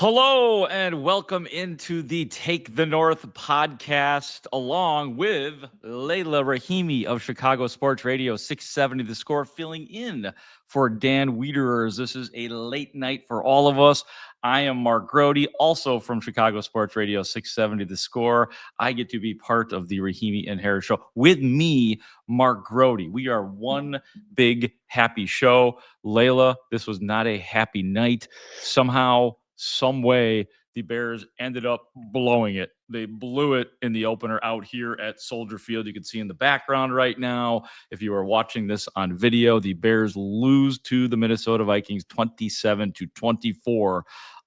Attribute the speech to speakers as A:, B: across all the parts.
A: Hello and welcome into the Take the North podcast, along with Leila Rahimi of Chicago Sports Radio 670 The Score, filling in for Dan Wiederers. This is a late night for all of us. I am Mark Grote, also from Chicago Sports Radio 670 The Score. I get to be part of the Rahimi and Harris show. With me, Mark Grote. We are one big happy show. Leila, this was not a happy night. Somehow, some way, the Bears ended up blowing it. They blew it in the opener out here at Soldier Field. You can see in the background right now, if you are watching this on video, the Bears lose to the Minnesota Vikings 27-24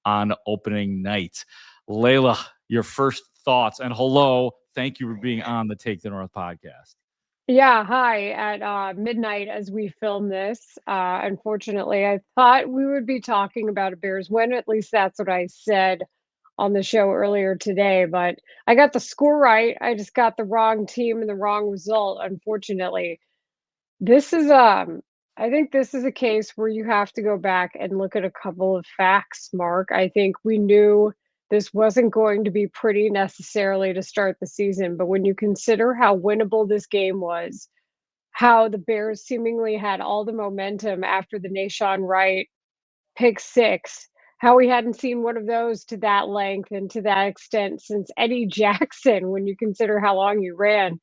A: on opening night. Leila, your first thoughts, and hello. Thank you for being on the Take the North podcast.
B: Yeah, hi. At midnight as we film this, unfortunately, I thought we would be talking about a Bears win. At least that's what I said on the show earlier today. But I got the score right. I just got the wrong team and the wrong result, unfortunately. This is I think this is a case where you have to go back and look at a couple of facts, Mark. I think we knew this wasn't going to be pretty necessarily to start the season, but when you consider how winnable this game was, how the Bears seemingly had all the momentum after the Nashawn Wright pick six, how we hadn't seen one of those to that length and to that extent since Eddie Jackson, when you consider how long he ran.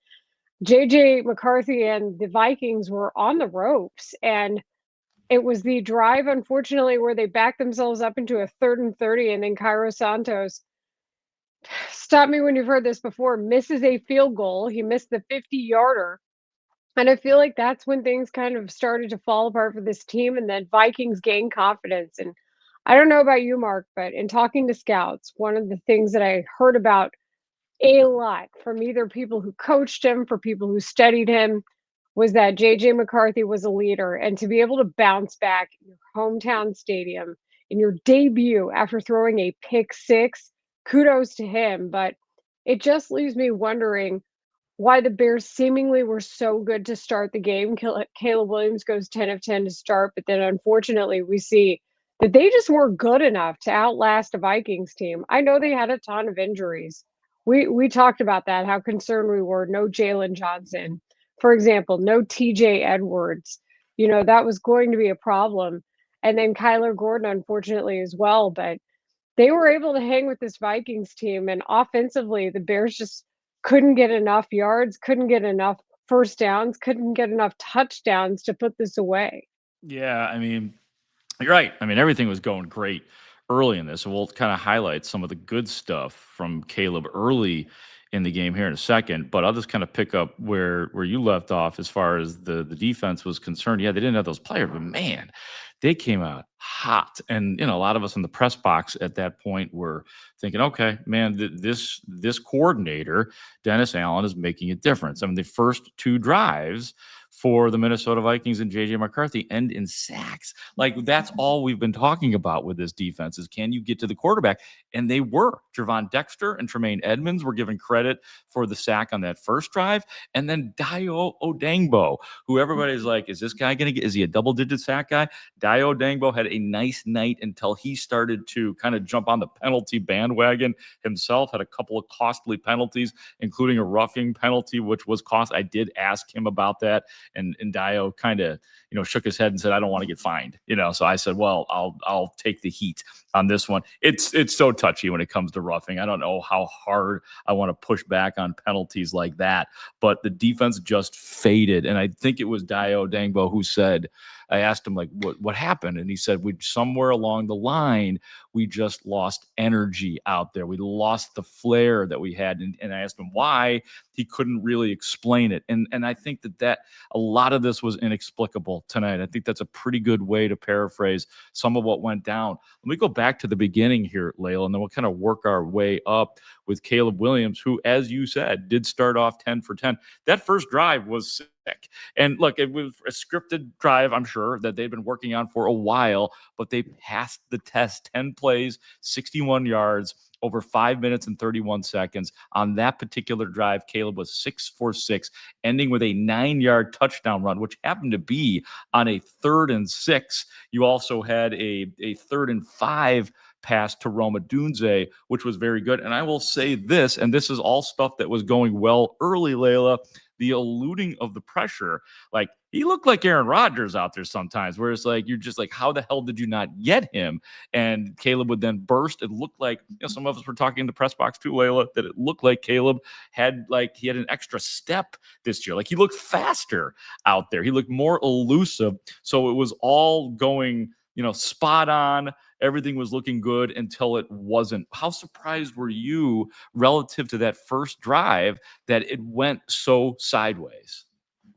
B: JJ McCarthy and the Vikings were on the ropes, and it was the drive, unfortunately, where they backed themselves up into a 3rd and 30, and then Cairo Santos, stop me when you've heard this before, misses a field goal. He missed the 50-yarder. And I feel like that's when things kind of started to fall apart for this team, and then Vikings gained confidence. And I don't know about you, Mark, but in talking to scouts, one of the things that I heard about a lot from either people who coached him, for people who studied him, was that JJ McCarthy was a leader. And to be able to bounce back in your hometown stadium in your debut after throwing a pick six, kudos to him. But it just leaves me wondering why the Bears seemingly were so good to start the game. Caleb Williams goes 10 of 10 to start, but then unfortunately we see that they just weren't good enough to outlast a Vikings team. I know they had a ton of injuries. We talked about that, how concerned we were. No Jalen Johnson, for example, no TJ Edwards. You know, that was going to be a problem. And then Kyler Gordon, unfortunately, as well. But they were able to hang with this Vikings team. And offensively, the Bears just couldn't get enough yards, couldn't get enough first downs, couldn't get enough touchdowns to put this away.
A: Yeah, I mean, you're right. I mean, everything was going great early in this. And we'll kind of highlight some of the good stuff from Caleb early in the game here in a second. But I'll just kind of pick up where you left off as far as the defense was concerned. Yeah, they didn't have those players, but man, they came out hot. And a lot of us in the press box at that point were thinking, okay, man, this coordinator, Dennis Allen, is making a difference. I mean, the first two drives for the Minnesota Vikings and JJ McCarthy end in sacks. Like, that's all we've been talking about with this defense is, can you get to the quarterback? And they were. Javon Dexter and Tremaine Edmonds were given credit for the sack on that first drive. And then Dio Odangbo, who everybody's like, is this guy is he a double-digit sack guy? Dio Odangbo had a nice night until he started to kind of jump on the penalty bandwagon himself, had a couple of costly penalties, including a roughing penalty, which was cost. I did ask him about that. And Dio kind of, shook his head and said, I don't want to get fined, So I said, well, I'll take the heat on this one. It's so touchy when it comes to roughing. I don't know how hard I want to push back on penalties like that, but the defense just faded. And I think it was Dio Dangbo who said, I asked him, like, what happened? And he said, somewhere along the line, we just lost energy out there. We lost the flair that we had. And I asked him why. He couldn't really explain it. And I think that a lot of this was inexplicable tonight. I think that's a pretty good way to paraphrase some of what went down. Let me go back to the beginning here, Leila, and then we'll kind of work our way up with Caleb Williams, who, as you said, did start off 10 for 10. That first drive was sick. And look, it was a scripted drive, I'm sure, that they'd been working on for a while, but they passed the test. 10 plays, 61 yards, over 5 minutes and 31 seconds. On that particular drive, Caleb was 6 for 6, ending with a 9-yard touchdown run, which happened to be on a 3rd and 6. You also had a 3rd and 5 pass to Roma Dunze, which was very good. And I will say this, and this is all stuff that was going well early, Leila, the eluding of the pressure. Like, he looked like Aaron Rodgers out there sometimes, where it's like, you're just like, how the hell did you not get him? And Caleb would then burst. It looked like, some of us were talking in the press box too, Leila, that it looked like Caleb had an extra step this year. Like, he looked faster out there. He looked more elusive. So it was all going, spot on. Everything was looking good until it wasn't. How surprised were you relative to that first drive that it went so sideways?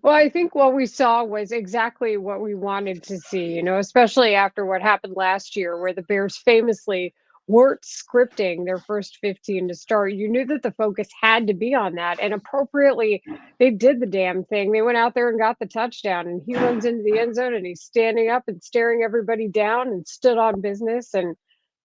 B: Well, I think what we saw was exactly what we wanted to see, especially after what happened last year, where the Bears famously weren't scripting their first 15 to start. You knew that the focus had to be on that. And appropriately, they did the damn thing. They went out there and got the touchdown, and he runs into the end zone and he's standing up and staring everybody down and stood on business. And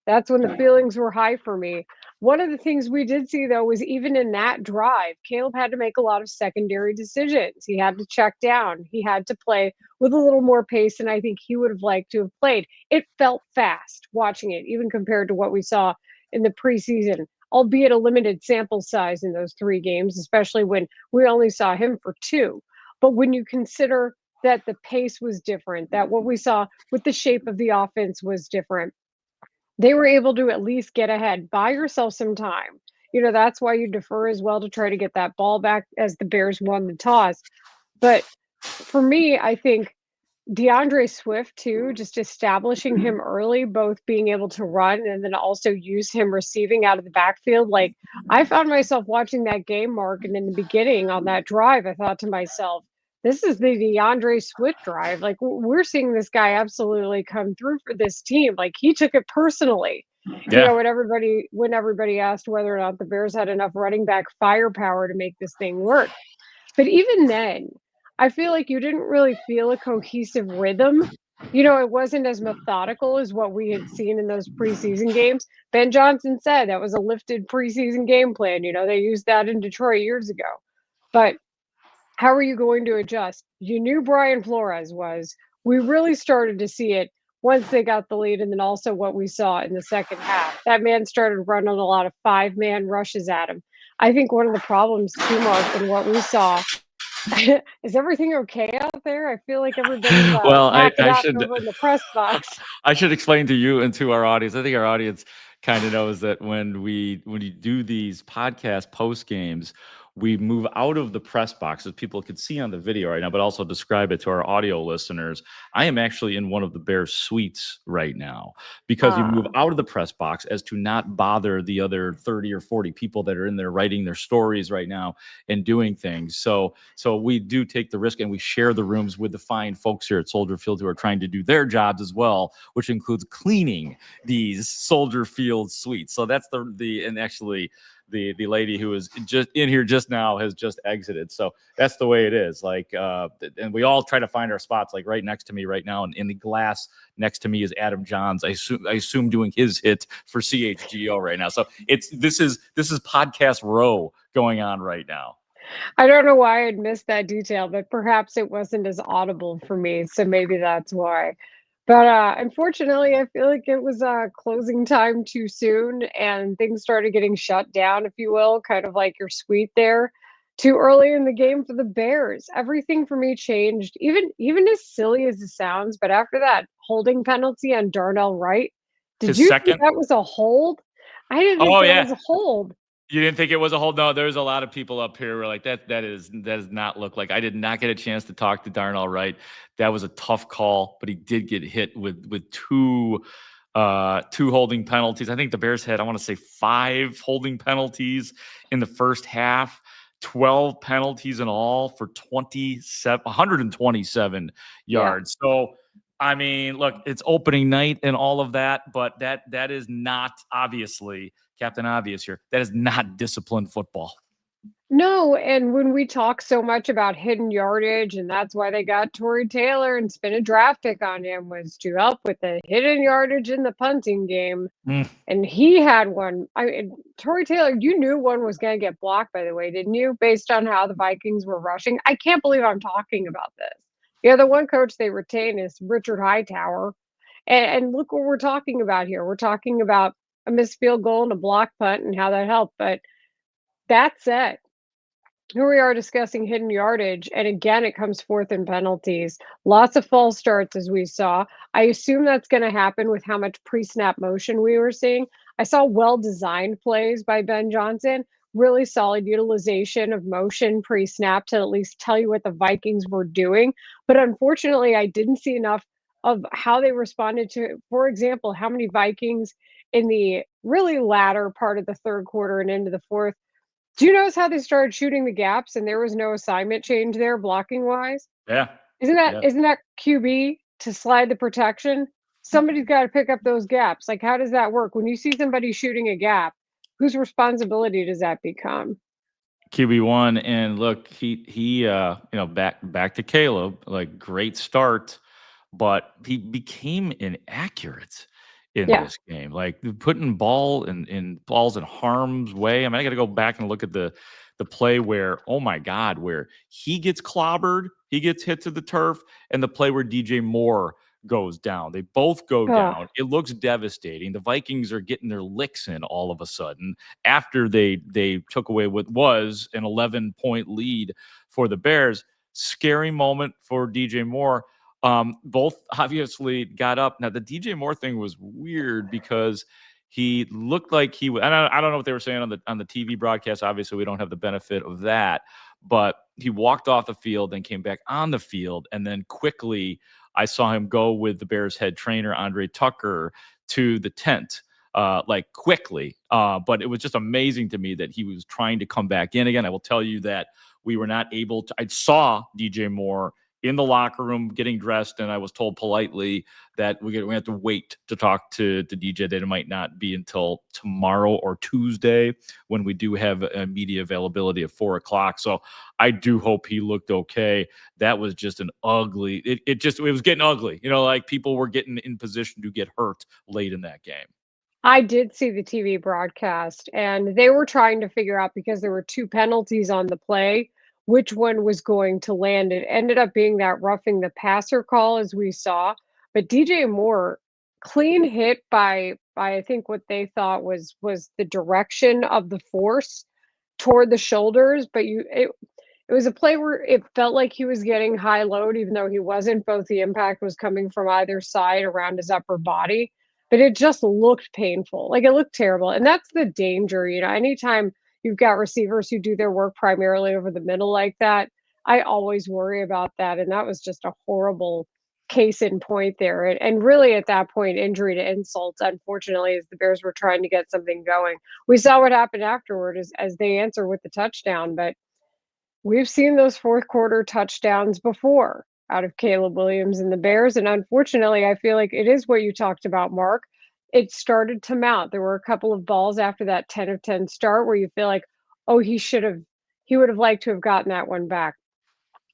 B: that's when the feelings were high for me. One of the things we did see, though, was even in that drive, Caleb had to make a lot of secondary decisions. He had to check down. He had to play with a little more pace than I think he would have liked to have played. It felt fast watching it, even compared to what we saw in the preseason, albeit a limited sample size in those 3 games, especially when we only saw him for 2. But when you consider that the pace was different, that what we saw with the shape of the offense was different, they were able to at least get ahead. Buy yourself some time. That's why you defer as well, to try to get that ball back as the Bears won the toss. But for me, I think DeAndre Swift too, just establishing him early, both being able to run and then also use him receiving out of the backfield. Like, I found myself watching that game, Mark, and in the beginning on that drive, I thought to myself, this is the DeAndre Swift drive. Like, we're seeing this guy absolutely come through for this team. Like, he took it personally.
A: Yeah.
B: When everybody asked whether or not the Bears had enough running back firepower to make this thing work. But even then, I feel like you didn't really feel a cohesive rhythm. It wasn't as methodical as what we had seen in those preseason games. Ben Johnson said that was a lifted preseason game plan. They used that in Detroit years ago. But how are you going to adjust? You knew Brian Flores was. We really started to see it once they got the lead, and then also what we saw in the second half. That man started running a lot of 5-man rushes at him. I think one of the problems too, Mark, in what we saw is everything okay out there? I feel like everybody's
A: Well,
B: hacking
A: I
B: up
A: should
B: over in the press box.
A: I should explain to you and to our audience. I think our audience kind of knows that when you do these podcast post games, we move out of the press box, as people could see on the video right now, but also describe it to our audio listeners. I am actually in one of the Bears suites right now, because you move out of the press box as to not bother the other 30 or 40 people that are in there writing their stories right now and doing things. So we do take the risk, and we share the rooms with the fine folks here at Soldier Field who are trying to do their jobs as well, which includes cleaning these Soldier Field suites. So that's and actually the lady who was just in here just now has just exited. So that's the way it is. Like, and we all try to find our spots. Like, right next to me right now, and in the glass next to me is Adam Johns. I assume doing his hit for CHGO right now. So this is podcast row going on right now.
B: I don't know why I'd missed that detail, but perhaps it wasn't as audible for me, so maybe that's why. But unfortunately, I feel like it was closing time too soon, and things started getting shut down, if you will, kind of like your suite there, too early in the game for the Bears. Everything for me changed, even as silly as it sounds. But after that holding penalty on Darnell Wright, did
A: His
B: you think
A: second?
B: that was a hold? I didn't think
A: Oh,
B: that
A: yeah.
B: was a hold.
A: You didn't think it was a hold? No, there's a lot of people up here who are like, that does not look like. I did not get a chance to talk to Darnell Wright. That was a tough call, but he did get hit with two holding penalties. I think the Bears had, I want to say, 5 holding penalties in the first half. 12 penalties in all for 127 yards.
B: Yeah.
A: So, I mean, look, it's opening night and all of that, but that is not, obviously, Captain Obvious here, that is not disciplined football.
B: No, and when we talk so much about hidden yardage, and that's why they got Tory Taylor and spent a draft pick on him, was to help with the hidden yardage in the punting game. And he had one. Tory Taylor, you knew one was going to get blocked, by the way, didn't you? Based on how the Vikings were rushing. I can't believe I'm talking about this. The one coach they retain is Richard Hightower. And look what we're talking about here. We're talking about a missed field goal and a block punt and how that helped. But that said, here we are discussing hidden yardage, and again, it comes forth in penalties. Lots of false starts, as we saw. I assume that's going to happen with how much pre snap motion we were seeing. I saw well designed plays by Ben Johnson, really solid utilization of motion pre snap to at least tell you what the Vikings were doing. But unfortunately, I didn't see enough of how they responded to, for example, how many Vikings in the really latter part of the third quarter and into the fourth, do you notice how they started shooting the gaps and there was no assignment change there blocking wise?
A: Yeah.
B: Isn't that
A: Yeah.
B: isn't that QB to slide the protection? Somebody's got to pick up those gaps. Like, how does that work? When you see somebody shooting a gap, whose responsibility does that become?
A: QB1, and look, back to Caleb, like, great start, but he became inaccurate in
B: Yeah.
A: this game. Like, putting balls in harm's way. I mean, I got to go back and look at the play where, oh my God, where he gets clobbered, he gets hit to the turf, and the play where DJ Moore goes down. They both go
B: Oh,
A: down. It looks devastating. The Vikings are getting their licks in all of a sudden after they took away what was an 11-point lead for the Bears. Scary moment for DJ Moore. Both obviously got up. Now, the DJ Moore thing was weird because he looked like he was. I don't know what they were saying on the TV broadcast. Obviously, we don't have the benefit of that. But he walked off the field, then came back on the field, and then quickly I saw him go with the Bears head trainer Andre Tucker to the tent, like, quickly. But it was just amazing to me that he was trying to come back in again. I will tell you that we were not able to. I saw DJ Moore in the locker room getting dressed, and I was told politely that we have to wait to talk to DJ. That it might not be until tomorrow or Tuesday when we do have a media availability at 4:00. So I do hope he looked okay. That was just an ugly. It was getting ugly. Like, people were getting in position to get hurt late in that game.
B: I did see the TV broadcast, and they were trying to figure out because there were 2 penalties on the play, which one was going to land. It ended up being that roughing the passer call as we saw, but DJ Moore, clean hit by I think what they thought was the direction of the force toward the shoulders, but it was a play where it felt like he was getting high load, even though he wasn't. Both the impact was coming from either side around his upper body, but it just looked painful. Like, it looked terrible. And that's the danger. Anytime you've got receivers who do their work primarily over the middle like that, I always worry about that. And that was just a horrible case in point there. And really, at that point, injury to insult, unfortunately, as the Bears were trying to get something going. We saw what happened afterward as they answer with the touchdown, but we've seen those fourth quarter touchdowns before out of Caleb Williams and the Bears, and unfortunately, I feel like it is what you talked about, Mark. It started to mount. There were a couple of balls after that 10 of 10 start where you feel like, oh, he would have liked to have gotten that one back.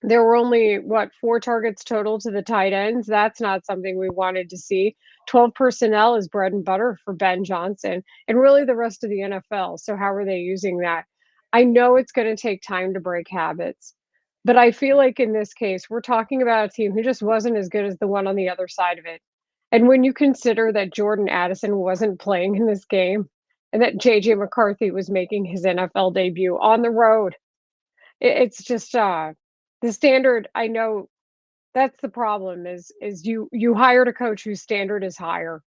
B: There were only, what, 4 targets total to the tight ends. That's not something we wanted to see. 12 personnel is bread and butter for Ben Johnson and really the rest of the NFL. So how are they using that? I know it's going to take time to break habits, but I feel like in this case, we're talking about a team who just wasn't as good as the one on the other side of it. And when you consider that Jordan Addison wasn't playing in this game and that JJ McCarthy was making his NFL debut on the road, it's just the standard. I know that's the problem is you hired a coach whose standard is higher,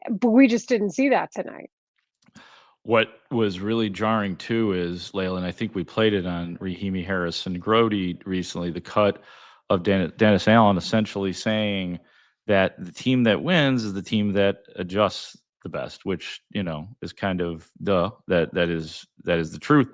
B: but we just didn't see that tonight.
A: What was really jarring too is, Layla, and I think we played it on Rahimi Harris and Grote recently, the cut of Dennis Allen essentially saying that the team that wins is the team that adjusts the best, which, is kind of that is the truth.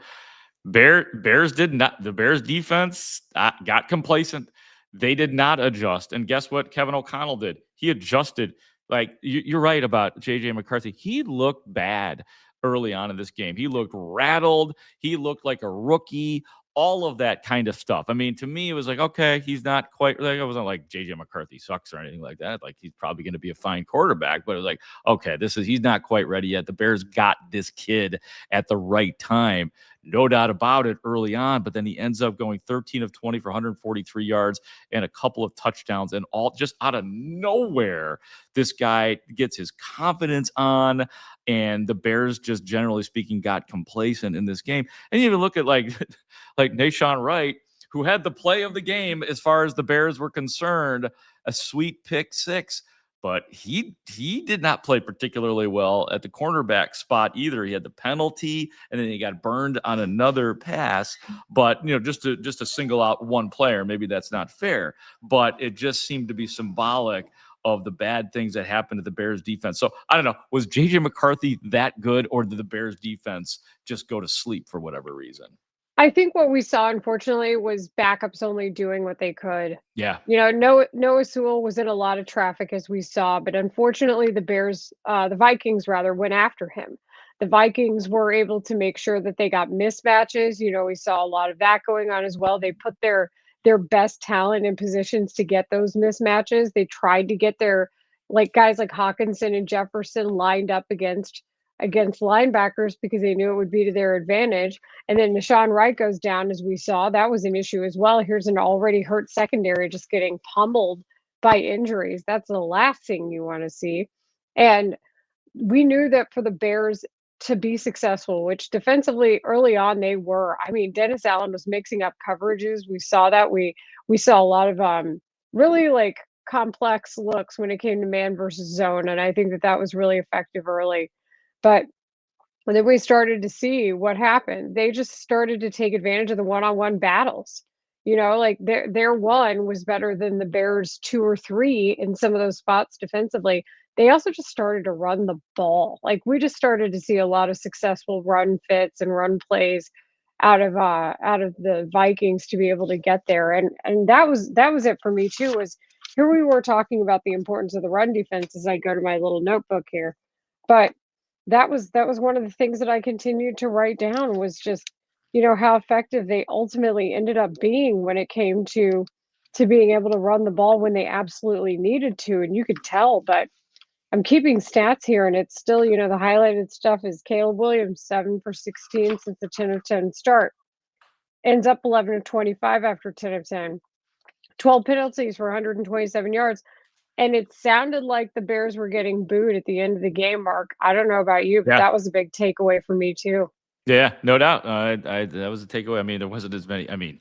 A: Bears did not. The Bears defense got complacent. They did not adjust. And guess what? Kevin O'Connell did. He adjusted. Like, you're right about JJ McCarthy. He looked bad early on in this game. He looked rattled. He looked like a rookie. All of that kind of stuff. I mean, to me, it was like, okay, he's not quite. Like, I wasn't like JJ McCarthy sucks or anything like that. Like, he's probably going to be a fine quarterback. But it was like, okay, he's not quite ready yet. The Bears got this kid at the right time. no doubt about it early on, but then he ends up going 13 of 20 for 143 yards and a couple of touchdowns, and all just out of nowhere, this guy gets his confidence on, and the Bears, just generally speaking, got complacent in this game. And you even look at like Nashawn Wright, who had the play of the game as far as the Bears were concerned, a sweet pick six. But he did not play particularly well at the cornerback spot either. He had the penalty, and then he got burned on another pass. But just to single out one player, maybe that's not fair. But it just seemed to be symbolic of the bad things that happened to the Bears defense. So I don't know, was JJ McCarthy that good, or did the Bears defense just go to sleep for whatever reason?
B: I think what we saw, unfortunately, was backups only doing what they could.
A: Yeah.
B: Noah Sewell was in a lot of traffic, as we saw, but unfortunately, the Vikings rather, went after him. The Vikings were able to make sure that they got mismatches. We saw a lot of that going on as well. They put their best talent in positions to get those mismatches. They tried to get their guys like Hawkinson and Jefferson lined up against linebackers because they knew it would be to their advantage. And then Nashawn Wright goes down, as we saw. That was an issue as well. Here's an already hurt secondary just getting pummeled by injuries. That's the last thing you want to see. And we knew that for the Bears to be successful, which defensively early on they were. I mean, Dennis Allen was mixing up coverages. We saw that. We saw a lot of really complex looks when it came to man versus zone, and I think that was really effective early. But then we started to see what happened. They just started to take advantage of the one-on-one battles. Their one was better than the Bears' 2 or 3 in some of those spots defensively. They also just started to run the ball. We just started to see a lot of successful run fits and run plays out of the Vikings to be able to get there. And that was it for me too. Was here we were talking about the importance of the run defense as I go to my little notebook here. But that was one of the things that I continued to write down, was just, how effective they ultimately ended up being when it came to being able to run the ball when they absolutely needed to. And you could tell. But I'm keeping stats here, and it's still, the highlighted stuff is Caleb Williams, 7 for 16 since the 10 of 10 start. Ends up 11 of 25 after 10 of 10. 12 penalties for 127 yards. And it sounded like the Bears were getting booed at the end of the game, Mark. I don't know about you, but
A: Yeah.
B: that was a big takeaway for me too.
A: Yeah, no doubt. That was a takeaway. I mean, there wasn't as many. I mean,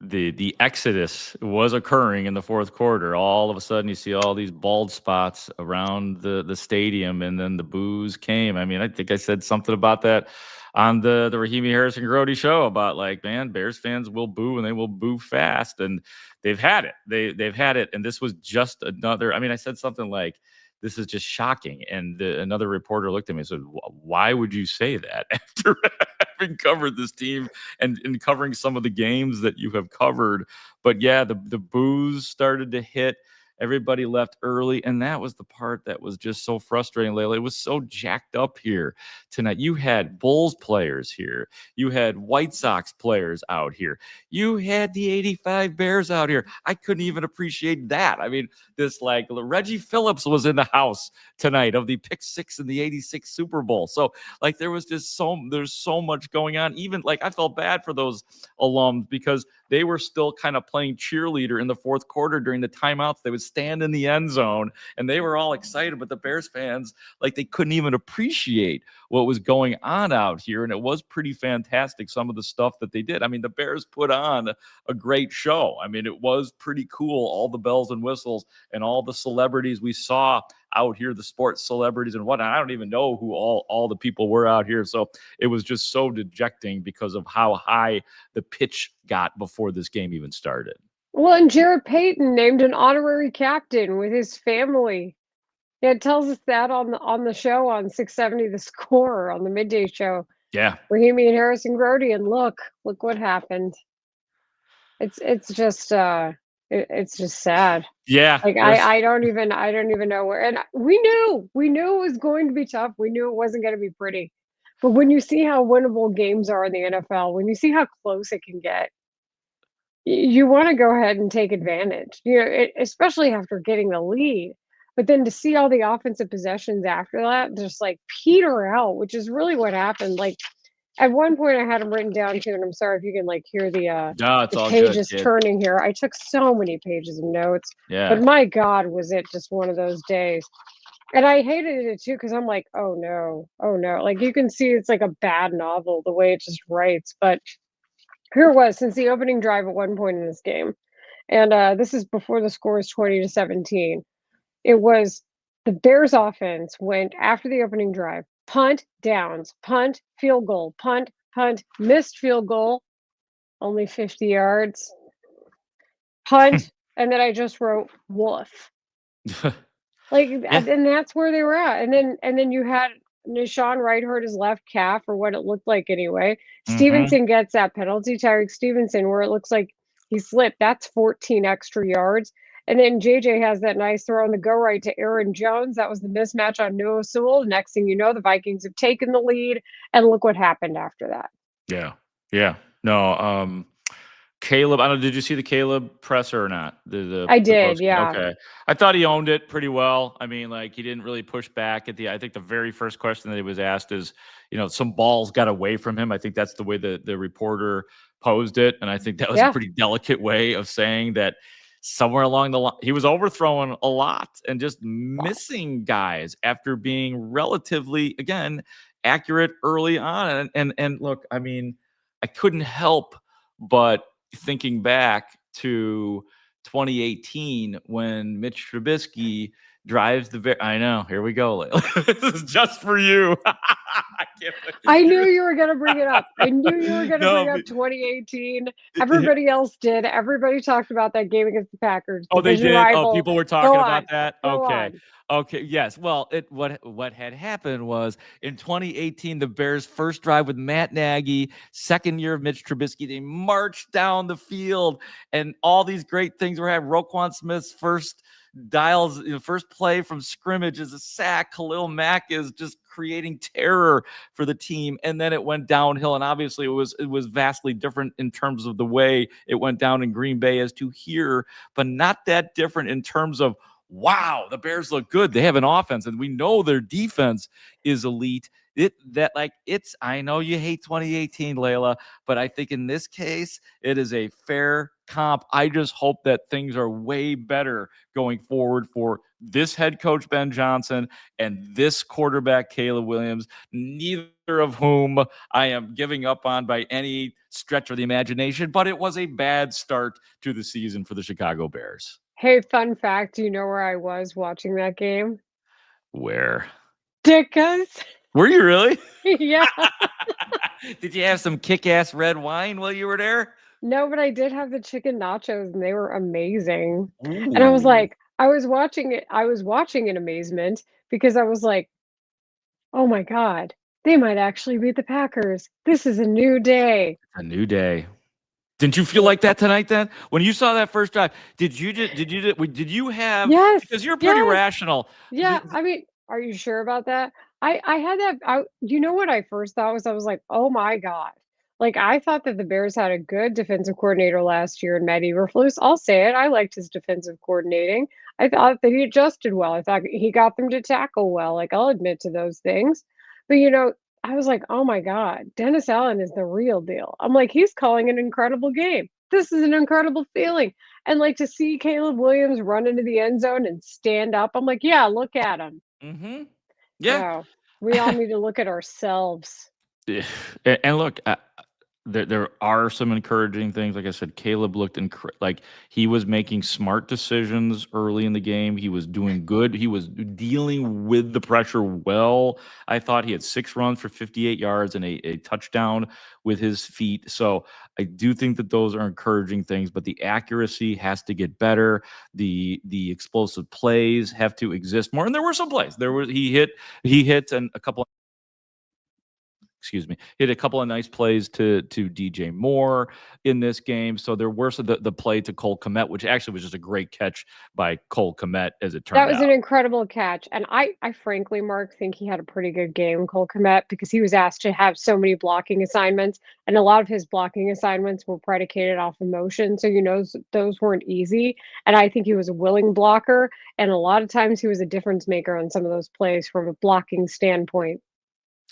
A: the exodus was occurring in the fourth quarter. All of a sudden, you see all these bald spots around the stadium, and then the boos came. I mean, I think I said something about that on the Rahimi Harrison Grote show about, like, man, Bears fans will boo, and they will boo fast, and they've had it. They've had it, and this was just another. I mean, I said something like, this is just shocking. And another reporter looked at me and said, why would you say that after having covered this team and covering some of the games that you have covered? But yeah, the boos started to hit. Everybody left early, and that was the part that was just so frustrating, Leila. It was so jacked up here tonight. You had Bulls players here. You had White Sox players out here. You had the 85 Bears out here. I couldn't even appreciate that. I mean, this, like, Reggie Phillips was in the house tonight of the pick six in the 86 Super Bowl. So, like, there's so much going on. Even, like, I felt bad for those alums because they were still kind of playing cheerleader in the fourth quarter during the timeouts. They would stand in the end zone and they were all excited, but the Bears fans, like, they couldn't even appreciate what was going on out here. And it was pretty fantastic, some of the stuff that they did. I mean, the Bears put on a great show. I mean, it was pretty cool, all the bells and whistles and all the celebrities we saw out here, the sports celebrities and whatnot. I don't even know who all the people were out here. So it was just so dejecting because of how high the pitch got before this game even started.
B: Well, and Jared Payton named an honorary captain with his family. Yeah, it tells us that on the show on 670 The Score on the midday show.
A: Yeah.
B: Rahimi and Harrison Grote, and look what happened. It's just sad.
A: Yeah.
B: Like I don't even know where. And we knew it was going to be tough. We knew it wasn't going to be pretty. But when you see how winnable games are in the NFL, when you see how close it can get, you want to go ahead and take advantage. Especially after getting the lead. But then to see all the offensive possessions after that, just like peter out, which is really what happened. Like, At one point I had them written down too, and I'm sorry if you can like hear
A: No, it's
B: the
A: all good,
B: pages
A: kid.
B: turning here. I took so many pages of notes, but
A: Yeah.
B: my God, was it just one of those days. And I hated it too because I'm like, oh no, oh no. Like you can see it's like a bad novel the way it just writes. But here it was since the opening drive at one point in this game. And this is before the score is 20-17. It was the Bears offense went after the opening drive, punt, downs, punt, field goal, punt, punt, missed field goal, only 50 yards, punt, and then I just wrote woof. Like,
A: Yeah.
B: and that's where they were at. And then you had Nishan Wright hurt his left calf, or what it looked like anyway.
A: Mhm.
B: Stevenson gets that penalty, Tyreek Stevenson, where it looks like he slipped. That's 14 extra yards. And then JJ has that nice throw on the go right to Aaron Jones. That was the mismatch on Noah Sewell. Next thing you know, the Vikings have taken the lead. And look what happened after that.
A: Yeah. Yeah. No, Caleb, I don't know, did you see the Caleb presser or not?
B: I
A: The
B: did,
A: post
B: yeah.
A: okay. I thought he owned it pretty well. I mean, like, he didn't really push back at the I think the very first question that he was asked is, some balls got away from him. I think that's the way the reporter posed it, and I think that was a
B: Yeah.
A: pretty delicate way of saying that somewhere along the line he was overthrowing a lot and just missing guys after being relatively, again, accurate early on. And look, I mean, I couldn't help but thinking back to 2018 when Mitch Trubisky drives I know, here we go, Layla. This is just for you. I can't
B: I knew
A: you
B: you were gonna bring it up. I knew you were gonna bring
A: no,
B: up 2018. Everybody else did. Everybody talked about that game against the Packers,
A: oh, they
B: division
A: did? Oh,
B: rival.
A: people were
B: Go
A: talking about
B: on.
A: that?
B: Go
A: Okay.
B: on.
A: Okay, yes. Well, what had happened was in 2018, the Bears' first drive with Matt Nagy, second year of Mitch Trubisky, they marched down the field, and all these great things were happening. Roquan Smith's first play from scrimmage is a sack. Khalil Mack is just creating terror for the team, and then it went downhill. And obviously, it was vastly different in terms of the way it went down in Green Bay as to here, but not that different in terms of wow, the Bears look good. They have an offense, and we know their defense is elite. I know you hate 2018, Layla, but I think in this case, it is a fair comp. I just hope that things are way better going forward for this head coach, Ben Johnson, and this quarterback, Caleb Williams, neither of whom I am giving up on by any stretch of the imagination, but it was a bad start to the season for the Chicago Bears.
B: Hey, fun fact, do you know where I was watching that game?
A: Where?
B: Dickas.
A: Were you really?
B: Yeah.
A: Did you have some kick-ass red wine while you were there?
B: No, but I did have the chicken nachos and they were amazing. And I was
A: Ooh,
B: like, I was watching in amazement because I was like, oh my God, they might actually beat the Packers. This is a new day.
A: a new day. Didn't you feel like that tonight then? When you saw that first drive, did you have
B: Yes,
A: because you're pretty
B: yes.
A: rational.
B: Yeah, I mean, are you sure about that? I had that you know what I first thought was I was like, "Oh my god." Like I thought that the Bears had a good defensive coordinator last year in Matt Eberflus. I'll say it. I liked his defensive coordinating. I thought that he adjusted well. I thought he got them to tackle well. Like I'll admit to those things. But I was like, "Oh my god, Dennis Allen is the real deal." I'm like, "He's calling an incredible game. This is an incredible feeling." And, like, to see Caleb Williams run into the end zone and stand up, I'm like, "Yeah, look at him."
A: Mhm. Yeah.
B: Oh, we all need to look at ourselves.
A: Yeah, and look, there are some encouraging things. Like I said, Caleb looked like he was making smart decisions early in the game. He was doing good. He was dealing with the pressure well. I thought he had 6 runs for 58 yards and a touchdown with his feet. So I do think that those are encouraging things, but the accuracy has to get better. The explosive plays have to exist more. And there were some plays. He hit and a couple excuse me, hit a couple of nice plays to DJ Moore in this game. So there were the play to Cole Kmet, which actually was just a great catch by Cole Kmet as it
B: That
A: turned
B: was
A: out.
B: an incredible catch, and I frankly, Mark, think he had a pretty good game, Cole Kmet, because he was asked to have so many blocking assignments, and a lot of his blocking assignments were predicated off emotion, so those weren't easy, and I think he was a willing blocker, and a lot of times he was a difference maker on some of those plays from a blocking standpoint.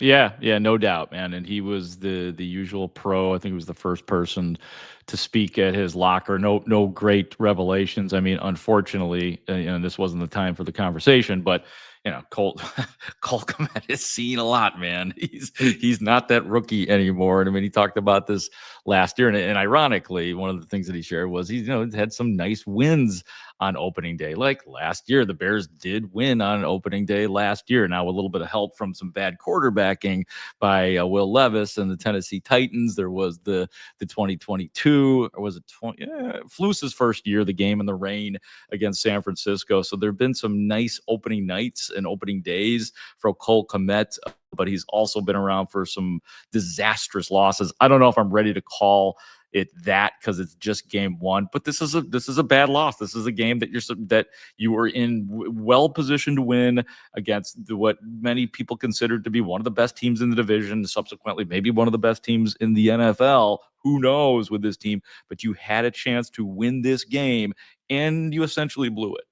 A: Yeah, no doubt, man. And he was the usual pro. I think he was the first person to speak at his locker. No great revelations. I mean, unfortunately, this wasn't the time for the conversation, but Colt Colt Kmet has seen a lot, man. He's not that rookie anymore. And I mean, he talked about this last year, and ironically, one of the things that he shared was he's had some nice wins on opening day. Like last year, the Bears did win on opening day last year. Now, a little bit of help from some bad quarterbacking by Will Levis and the Tennessee Titans. There was the 2022, or was it Fluce's first year, the game in the rain against San Francisco. So there have been some nice opening nights and opening days for Cole Kmet, but he's also been around for some disastrous losses. I don't know if I'm ready to call it that because it's just game one, but this is a bad loss. This is a game that you were in well positioned to win against what many people considered to be one of the best teams in the division, subsequently maybe one of the best teams in the NFL. Who knows with this team? But you had a chance to win this game, and you essentially blew it.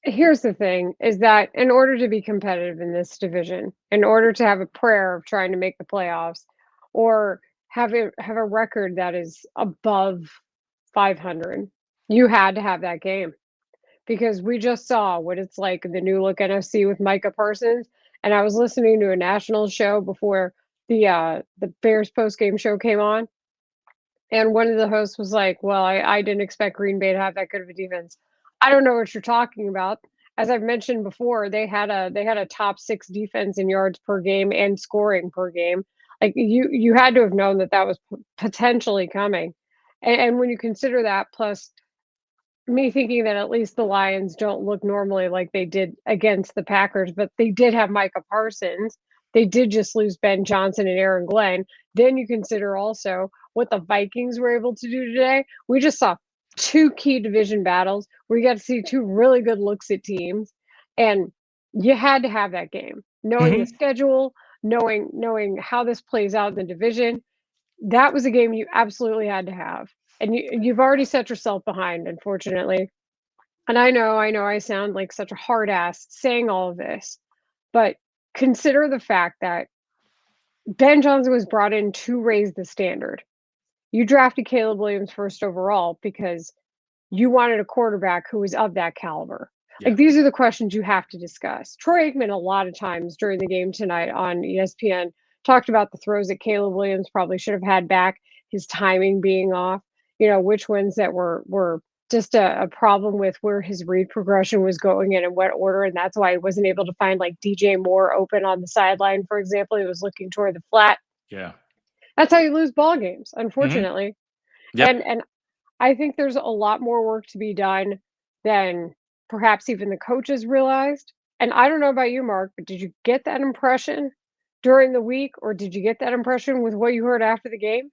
B: Here's the thing, is that in order to be competitive in this division, in order to have a prayer of trying to make the playoffs or have a record that is above 500, you had to have that game because we just saw what it's like in the new look NFC with Micah Parsons, and I was listening to a national show before the Bears postgame show came on, and one of the hosts was like, "Well, I didn't expect Green Bay to have that good of a defense." I don't know what you're talking about. As I've mentioned before, they had a top 6 defense in yards per game and scoring per game. Like you had to have known that that was potentially coming. And when you consider that plus me thinking that at least the Lions don't look normally like they did against the Packers, but they did have Micah Parsons. They did just lose Ben Johnson and Aaron Glenn. Then you consider also what the Vikings were able to do today. We just saw 2 key division battles where you got to see 2 really good looks at teams, and you had to have that game. Knowing the
A: Mm-hmm.
B: schedule, knowing how this plays out in the division, that was a game you absolutely had to have. And you've already set yourself behind, unfortunately. And I know I sound like such a hard ass saying all of this, but consider the fact that Ben Johnson was brought in to raise the standard. You drafted Caleb Williams first overall because you wanted a quarterback who was of that caliber. Like,
A: Yeah.
B: these are the questions you have to discuss. Troy Aikman, a lot of times during the game tonight on ESPN, talked about the throws that Caleb Williams probably should have had back, his timing being off, which ones that were just a problem with where his read progression was going and in what order. And that's why he wasn't able to find like DJ Moore open on the sideline, for example. He was looking toward the flat.
A: Yeah.
B: That's how you lose ball games,
A: Mm-hmm.
B: unfortunately.
A: Yep.
B: And I think there's a lot more work to be done than perhaps even the coaches realized. And I don't know about you, Mark, but did you get that impression during the week, or did you get that impression with what you heard after the game?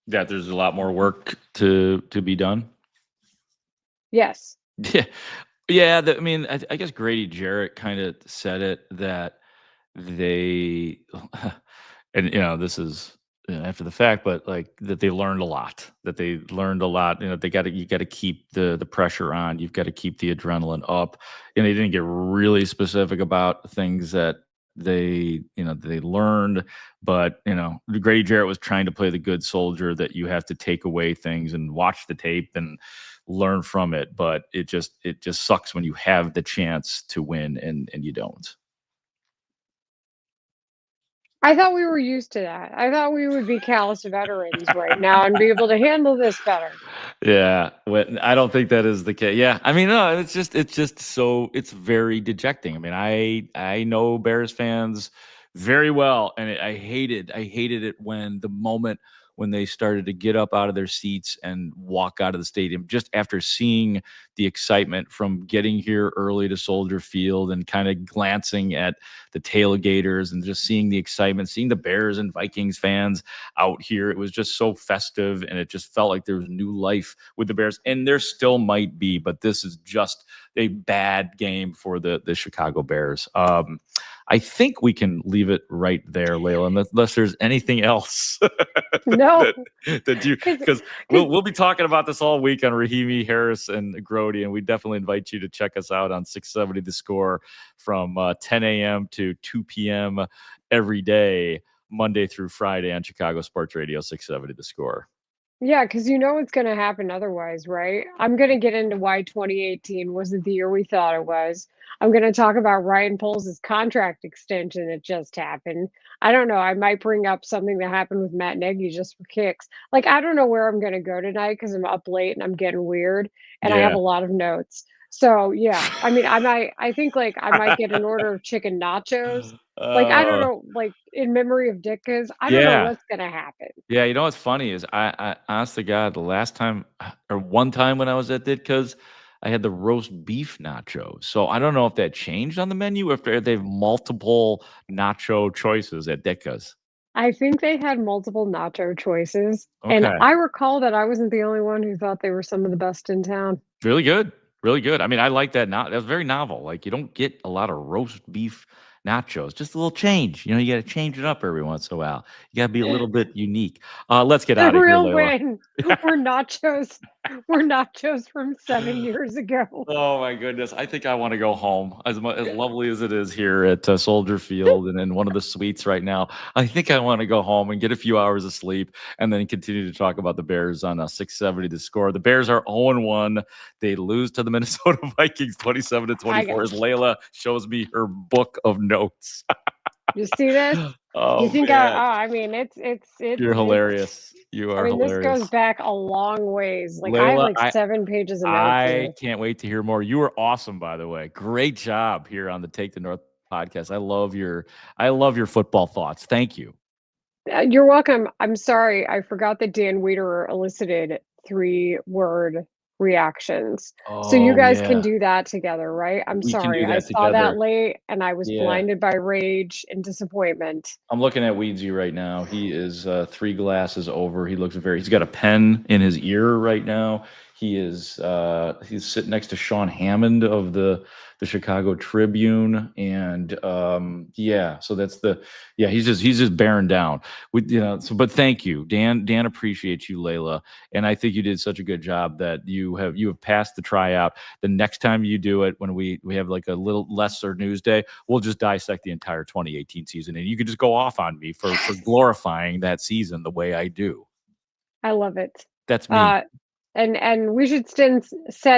A: Yeah. There's a lot more work to be done.
B: Yes.
A: Yeah. Yeah. I mean, I guess Grady Jarrett kind of said it that they, and this is after the fact, but like that they learned a lot. That they learned a lot. You got to keep the pressure on. You've got to keep the adrenaline up. And they didn't get really specific about things that they learned, but Grady Jarrett was trying to play the good soldier that you have to take away things and watch the tape and learn from it. But it just sucks when you have the chance to win and you don't.
B: I thought we were used to that. I thought we would be callous veterans right now and be able to handle this better.
A: Yeah, I don't think that is the case. Yeah, I mean, no, it's just so it's very dejecting. I mean, I know Bears fans very well, and I hated it when the moment when they started to get up out of their seats and walk out of the stadium just after seeing the excitement from getting here early to Soldier Field and kind of glancing at the tailgaters and just seeing the excitement, seeing the Bears and Vikings fans out here. It was just so festive, and it just felt like there was new life with the Bears, and there still might be, but this is just a bad game for the Chicago Bears. I think we can leave it right there, Layla, unless there's anything else
B: No,
A: that you,
B: because
A: because we'll be talking about this all week on Rahimi, Harris, and Grote, and we definitely invite you to check us out on 670 The Score from 10 a.m. to 2 p.m. every day, Monday through Friday on Chicago Sports Radio 670 The Score.
B: Yeah, because you know what's going to happen otherwise, right? I'm going to get into why 2018 wasn't the year we thought it was. I'm going to talk about Ryan Poles' contract extension that just happened. I don't know. I might bring up something that happened with Matt Nagy just for kicks. Like, I don't know where I'm going to go tonight because I'm up late and I'm getting weird and I have
A: Yeah.
B: a lot of notes. So, yeah, I mean, I think like I might get an order of chicken nachos. Like, I don't
A: Uh,
B: know, like in memory of Dick, because I don't know
A: yeah.
B: what's going to happen.
A: Yeah, you know what's funny is I honest to God, the last time or one time when I was at Ditka's, I had the roast beef nachos. So I don't know if that changed on the menu, if they have multiple nacho choices at Ditka's.
B: I think they had multiple nacho choices, and
A: Okay.
B: I recall that I wasn't the only one who thought they were some of the best in town.
A: Really good. Really good. I mean, I like that. That was very novel. Like, you don't get a lot of roast beef nachos. Just a little change. You got to change it up every once in a while. You got to be a little bit unique. Let's get
B: The
A: out of here,
B: real
A: Layla.
B: win were nachos from 7 years ago.
A: Oh my goodness! I think I want to go home. As lovely as it is here at Soldier Field and in one of the suites right now, I think I want to go home and get a few hours of sleep, and then continue to talk about the Bears on 670 The Score. The Bears are 0-1. They lose to the Minnesota Vikings 27-24. As Layla shows me her book of notes.
B: You see this? You
A: Oh
B: think
A: man,
B: I mean,
A: you're hilarious. You
B: I
A: are
B: mean, this goes
A: hilarious.
B: back a long ways. Like, I have,
A: Layla,
B: like, 7 pages of notes
A: I
B: here.
A: can't wait to hear more. You were awesome, by the way. Great job here on the Take the North podcast. I love your football thoughts. Thank you.
B: You're welcome. I'm sorry, I forgot that Dan Wiederer elicited 3-word reactions. So you
A: Oh
B: guys can
A: yeah,
B: do that together, right? I'm
A: we can
B: sorry.
A: do
B: I
A: that
B: saw that
A: together.
B: late and I was
A: Yeah.
B: blinded by rage and disappointment.
A: I'm looking at Weedsy right now. He is 3 glasses over. He's got a pen in his ear right now. He's sitting next to Sean Hammond of the Chicago Tribune. And yeah, so he's just bearing down. But thank you. Dan appreciates you, Layla. And I think you did such a good job that you have passed the tryout. The next time you do it, when we have like a little lesser news day, we'll just dissect the entire 2018 season, and you can just go off on me for glorifying that season the way I do.
B: I love it.
A: That's me.
B: Uh, and we should send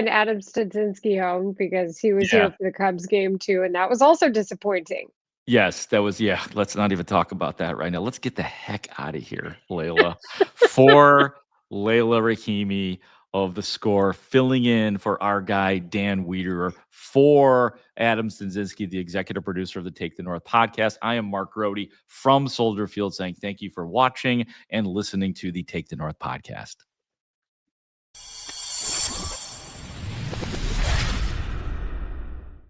B: Adam Studzinski home because he was
A: Yeah.
B: here for the Cubs game too, and that was also disappointing.
A: Yes, that was let's not even talk about that right now. Let's get the heck out of here, Layla. For Leila Rahimi of The Score, filling in for our guy Dan Wiederer, for Adam Stinzinski, the executive producer of the Take the North podcast. I am Mark Grote from Soldier Field saying thank you for watching and listening to the Take the North podcast.